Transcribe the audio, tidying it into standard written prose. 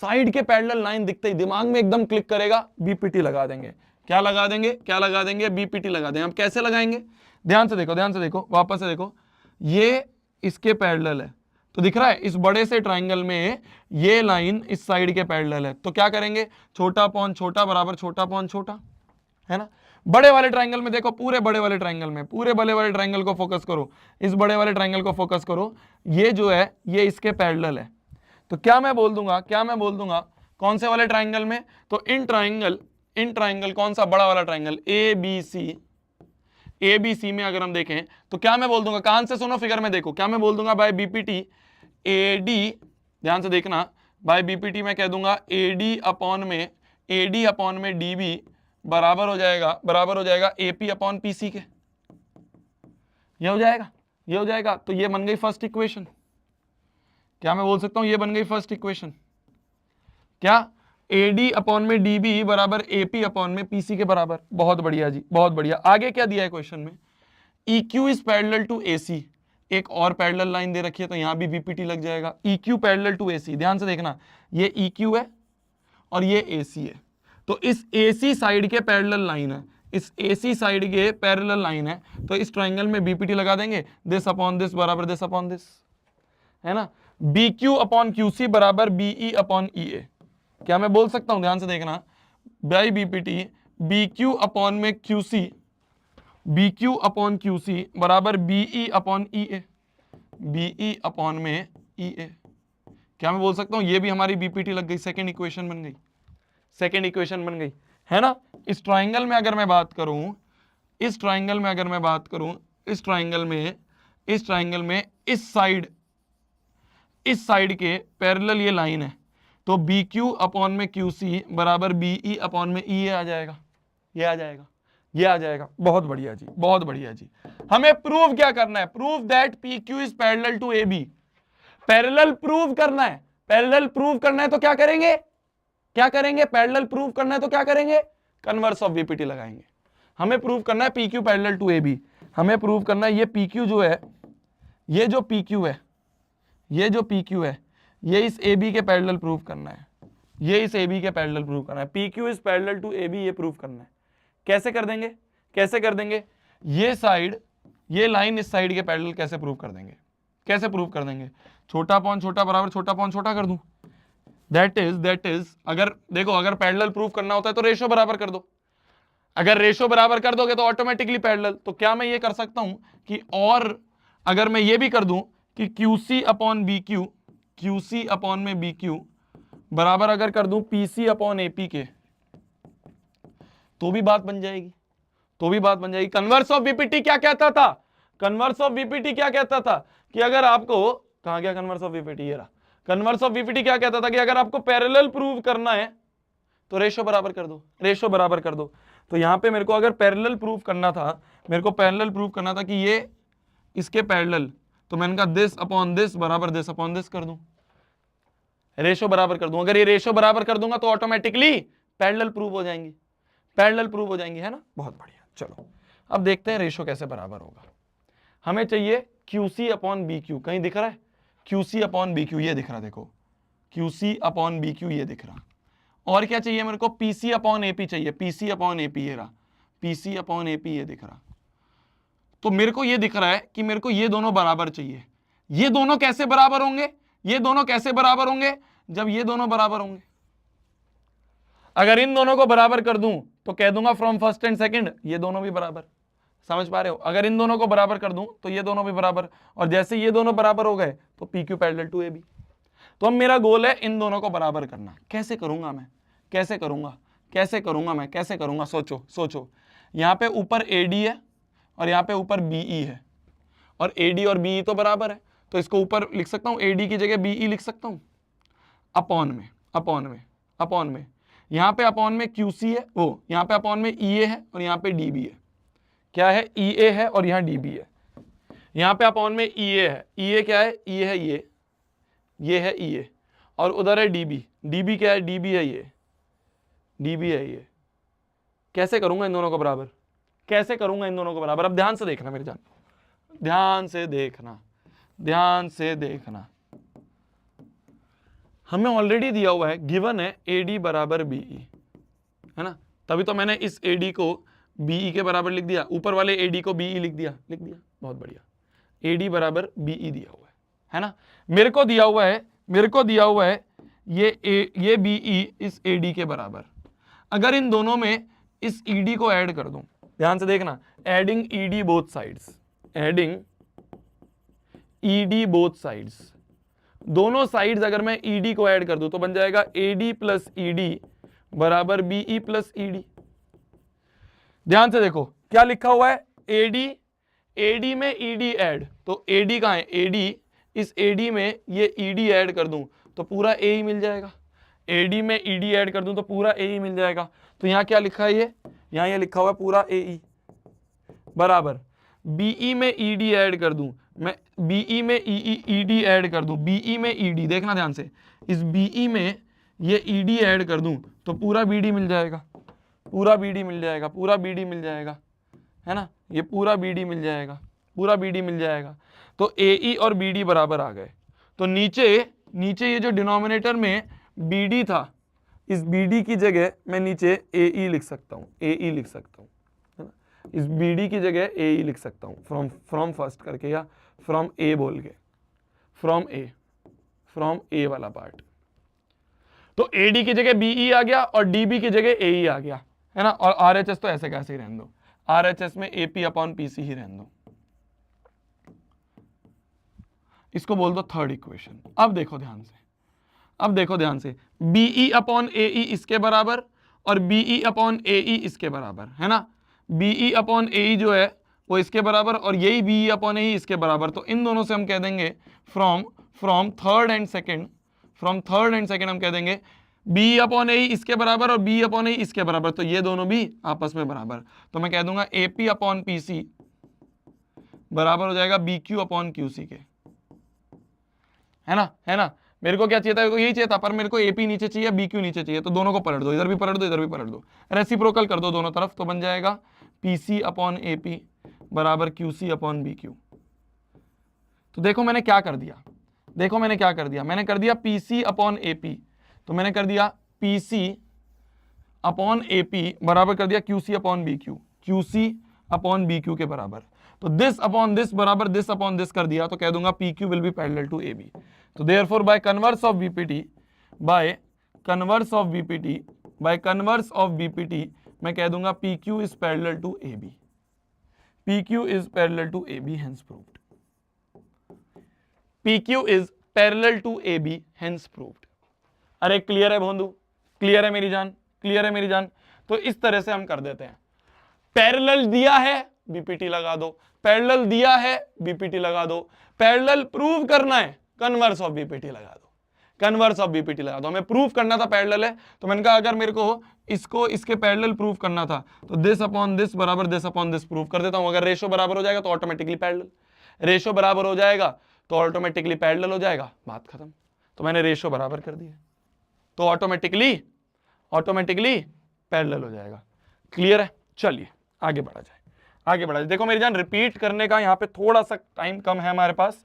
Side के parallel line दिखते ही दिमाग में एकदम क्लिक करेगा, बीपीटी लगा देंगे। क्या लगा देंगे, क्या लगा देंगे, बीपीटी लगा देंगे। अब कैसे लगाएंगे, ध्यान से देखो, ध्यान से देखो, वापस से देखो, ये इसके पैरेलल है, तो दिख रहा है इस बड़े से ट्राइंगल में ये लाइन इस साइड के पैरेलल है, तो क्या करेंगे, छोटा अपॉन छोटा बराबर छोटा अपॉन छोटा, है ना। बड़े वाले ट्राइंगल में देखो, पूरे बड़े वाले ट्राइंगल में, पूरे बड़े वाले ट्राइंगल को फोकस करो, इस बड़े वाले ट्राइंगल को फोकस करो, ये जो है ये इसके पैरेलल है, तो क्या मैं बोल दूंगा, क्या मैं बोल दूंगा, कौन से वाले ट्राइंगल में, तो इन ट्राइंगल कौन सा बड़ा वाला ट्राइंगल ए बी सी में अगर हम देखें तो क्या मैं बोल दूंगा, कान से सुनो, फिगर में देखो, क्या मैं बोल दूंगा, बाय बीपीटी ए डी, ध्यान से देखना, बाय बीपीटी में कह दूंगा एडी अपॉन में डीबी बराबर हो जाएगा एपी अपॉन पीसी के, ये हो जाएगा, ये हो जाएगा। तो ये बन गई फर्स्ट इक्वेशन, क्या मैं बोल सकता हूं, ये बन गई फर्स्ट इक्वेशन, क्या, एडी अपॉन में डीबी बराबर एपी अपॉन में पीसी के बराबर। बहुत बढ़िया जी, बहुत बढ़िया। आगे क्या दिया है क्वेश्चन में, EQ is parallel to AC, एक और पैरेलल लाइन दे रखी है, तो यहां भी बीपीटी लग जाएगा। EQ पैरेलल टू AC, ध्यान से देखना, ये EQ है और ये AC है, तो इस AC साइड के पैरेलल लाइन है, इस AC साइड के पैरेलल लाइन है, तो इस ट्राइंगल में बीपीटी लगा देंगे, दिस अपॉन दिस बराबर दिस अपॉन दिस, है ना। BQ अपॉन QC बराबर BE अपॉन EA, क्या मैं बोल सकता हूं, ध्यान से देखना, बाई बीपीटी BQ अपॉन में QC, BQ अपॉन QC बराबर BE upon EA, BE upon में EA, क्या मैं बोल सकता हूं, ये भी हमारी बीपीटी लग गई, सेकेंड इक्वेशन बन गई, सेकेंड इक्वेशन बन गई, है ना। इस ट्राइंगल में अगर मैं बात करूं, इस ट्राइंगल में अगर मैं बात करूं, इस ट्राइंगल में इस साइड के पैरेलल ये लाइन है, तो BQ अपॉन में QC बराबर BE अपॉन में EA आ जाएगा, ये आ जाएगा, ये आ जाएगा। बहुत बढ़िया जी, बहुत बढ़िया जी। हमें प्रूव क्या करना है, prove that PQ is parallel to AB, parallel prove करना है, पैरेलल प्रूव करना है तो क्या करेंगे, क्या करेंगे, पैरेलल प्रूव करना है तो क्या करेंगे, कन्वर्स ऑफ बीपीटी लगाएंगे। हमें प्रूव करना है PQ पैरेलल टू AB, हमें प्रूव करना है ये PQ जो है, ये जो PQ है, ये जो PQ है, ये इस AB के पैरेलल प्रूव करना है, ये इस AB के पैरेलल प्रूव करना है, PQ is parallel to AB, ये प्रूव करना है। कैसे कर देंगे, कैसे कर देंगे, ये साइड, ये लाइन इस साइड के पैरेलल कैसे प्रूव कर देंगे, कैसे प्रूव कर देंगे, छोटा अपॉन छोटा बराबर छोटा अपॉन छोटा कर दूं, दैट इज अगर देखो, अगर पैरेलल प्रूव करना होता है तो रेशो बराबर कर दो, अगर रेशो बराबर कर दोगे तो ऑटोमेटिकली पैरेलल। तो क्या मैं ये कर सकता हूं कि, और अगर मैं ये भी कर दूं कि QC upon BQ, QC upon में BQ बराबर अगर कर दूं PC अपॉन AP के, तो भी बात बन जाएगी, तो भी बात बन जाएगी। कन्वर्स ऑफ बीपीटी क्या कहता था, कन्वर्स ऑफ बीपीटी क्या कहता था कि अगर आपको, कहां गया कन्वर्स ऑफ बीपीटी, ये रहा, कन्वर्स ऑफ बीपीटी क्या कहता था कि अगर आपको पैरेलल प्रूव करना है तो रेशो बराबर कर दो, रेशो बराबर कर दो। तो यहां पे मेरे को अगर पैरेलल प्रूव करना था, मेरे को पैरेलल प्रूव करना था कि ये इसके पैरेलल, तो मैंने कहा दिस अपॉन दिस बराबर दिस अपॉन दिस कर दूं, रेशो बराबर कर दूं। अगर ये रेशो बराबर कर दूंगा तो ऑटोमेटिकली पैरेलल प्रूव हो जाएंगी, पैरेलल प्रूव हो जाएंगी, है ना। बहुत बढ़िया, चलो अब देखते हैं रेशो कैसे बराबर होगा। हमें चाहिए QC अपॉन BQ, कहीं दिख रहा है QC अपॉन BQ, ये दिख रहा, देखो QC अपॉन BQ ये दिख रहा। और क्या चाहिए मेरे को, PC अपॉन AP चाहिए, PC अपॉन AP ये रहा, PC अपॉन AP ये दिख रहा। तो मेरे को ये दिख रहा है कि मेरे को ये दोनों बराबर चाहिए। ये दोनों कैसे बराबर होंगे, ये दोनों कैसे बराबर होंगे, जब ये दोनों बराबर होंगे। अगर इन दोनों को बराबर कर दूं तो कह दूंगा फ्रॉम फर्स्ट एंड सेकंड ये दोनों भी बराबर, समझ पा रहे हो। अगर इन दोनों को बराबर कर दूं तो ये दोनों भी बराबर, और जैसे ये दोनों बराबर हो गए तो PQ पैरेलल टू AB। तो अब मेरा गोल है इन दोनों को बराबर करना। कैसे करूंगा मैं, कैसे करूंगा, कैसे करूंगा मैं, कैसे करूंगा, सोचो सोचो। यहां पे ऊपर AD है और यहां पे ऊपर BE है, और AD और BE तो बराबर है, तो इसको ऊपर लिख सकता हूं, AD की जगह BE लिख सकता हूं, अपॉन में, अपॉन में, अपॉन में। यहां पे अपॉन में QC है, वो यहां पे अपॉन में EA है और यहां पे DB है। क्या है, EA है और यहां DB है। यहां पे अपॉन में EA है, EA क्या है, E है ये है EA, और उधर है DB, DB क्या है, DB है ये, DB है ये। कैसे करूंगा इन दोनों को बराबर, कैसे करूंगा इन दोनों को बराबर। अब ध्यान से देखना मेरे जान, ध्यान से देखना, ध्यान से देखना। हमें ऑलरेडी दिया हुआ है, गिवन है AD बराबर BE, है ना, तभी तो मैंने इस AD को BE के बराबर लिख दिया, ऊपर वाले AD को BE लिख दिया, बहुत बढ़िया। AD बराबर BE दिया हुआ है ना, मेरे को दिया हुआ है ये BE इस AD के बराबर। अगर इन दोनों में इस ED को ऐड कर दूं, ध्यान से देखना, adding ED both sides, adding ED both sides, दोनों साइड्स अगर मैं ED को ऐड कर दूं तो बन जाएगा AD प्लस ED बराबर BE प्लस ED। ध्यान से देखो क्या लिखा हुआ है, AD में ED ऐड, तो AD कहां है, AD, इस AD में ये ED ऐड कर दूं तो पूरा AE मिल जाएगा, AD में ED ऐड कर दूं तो पूरा AE मिल जाएगा। तो यहां क्या लिखा है, यहां ये लिखा हुआ है पूरा AE बराबर BE में ED ऐड कर दूं, मैं BE में ED ऐड कर दूं, BE में ED, देखना ध्यान से, इस BE में ये ED ऐड कर दूं तो पूरा BD मिल जाएगा, पूरा BD मिल जाएगा, पूरा BD मिल जाएगा, है ना, ये पूरा BD मिल जाएगा, पूरा BD मिल जाएगा। तो AE और BD बराबर आ गए। तो नीचे ये जो डिनोमिनेटर में BD था, इस BD की जगह मैं नीचे AE लिख सकता हूँ, AE लिख सकता हूँ, है ना, इस BD की जगह AE लिख सकता हूँ, फ्रॉम फर्स्ट करके या फ्रॉम A बोल के, फ्रॉम A वाला पार्ट। तो AD की जगह BE आ गया और DB की जगह AE आ गया, है ना, और RHS तो ऐसे कैसे ही रहने दो, RHS में AP अपॉन PC ही रहने दो, इसको बोल दो थर्ड इक्वेशन। अब देखो ध्यान से, BE अपॉन AE इसके बराबर और BE अपॉन AE इसके बराबर, है ना, BE अपॉन AE जो है वो इसके बराबर और यही BE अपॉन AE इसके बराबर। तो इन दोनों से हम कह देंगे फ्रॉम थर्ड एंड सेकेंड हम कह देंगे BE अपॉन AE इसके बराबर और BE अपॉन AE इसके बराबर, तो ये दोनों भी आपस में बराबर। तो मैं कह दूंगा AP अपॉन PC बराबर हो जाएगा BQ अपॉन QC के, है ना, मेरे को क्या चाहिए था, यही चाहिए था, पर मेरे को AP नीचे चाहिए, BQ नीचे चाहिए, तो दोनों को पलट दो, इधर भी पलट दो, इधर भी पलट दो, रेसिप्रोकल कर दो दोनों तरफ, तो बन जाएगा PC अपॉन AP बराबर QC अपॉन BQ। तो देखो मैंने क्या कर दिया, मैंने कर दिया PC अपॉन AP, तो मैंने कर दिया PC अपॉन AP बराबर कर दिया QC upon BQ, QC upon BQ के बराबर। तो दिस अपॉन दिस बराबर दिस अपॉन दिस कर दिया, तो कह दूंगा PQ will be parallel to AB। तो therefore by converse of VPT मैं कह दूंगा PQ is parallel to AB, PQ is parallel to AB, hence proved, PQ is parallel to AB, hence proved. अरे क्लियर है बंधु, clear है मेरी जान, तो इस तरह से हम कर देते हैं, पैरेलल दिया है BPT लगा दो, पैरेलल दिया है BPT लगा दो, पैरेलल प्रूव करना है कन्वर्स ऑफ BPT लगा दो, हमें प्रूव करना था पैरेलल है, तो मैंने कहा अगर मेरे को इसको इसके पैरेलल प्रूव करना था तो दिस अपॉन दिस बराबर दिस अपॉन दिस प्रूव कर देता हूं। अगर रेशो बराबर हो जाएगा तो ऑटोमेटिकली पैरेलल, रेशो बराबर हो जाएगा तो ऑटोमेटिकली पैरेलल हो जाएगा, बात खत्म। तो मैंने रेशो बराबर कर दिया तो ऑटोमेटिकली पैरेलल हो जाएगा। क्लियर है, चलिए आगे बढ़ा जाए। देखो मेरी जान, रिपीट करने का यहाँ पे थोड़ा सा टाइम कम है हमारे पास,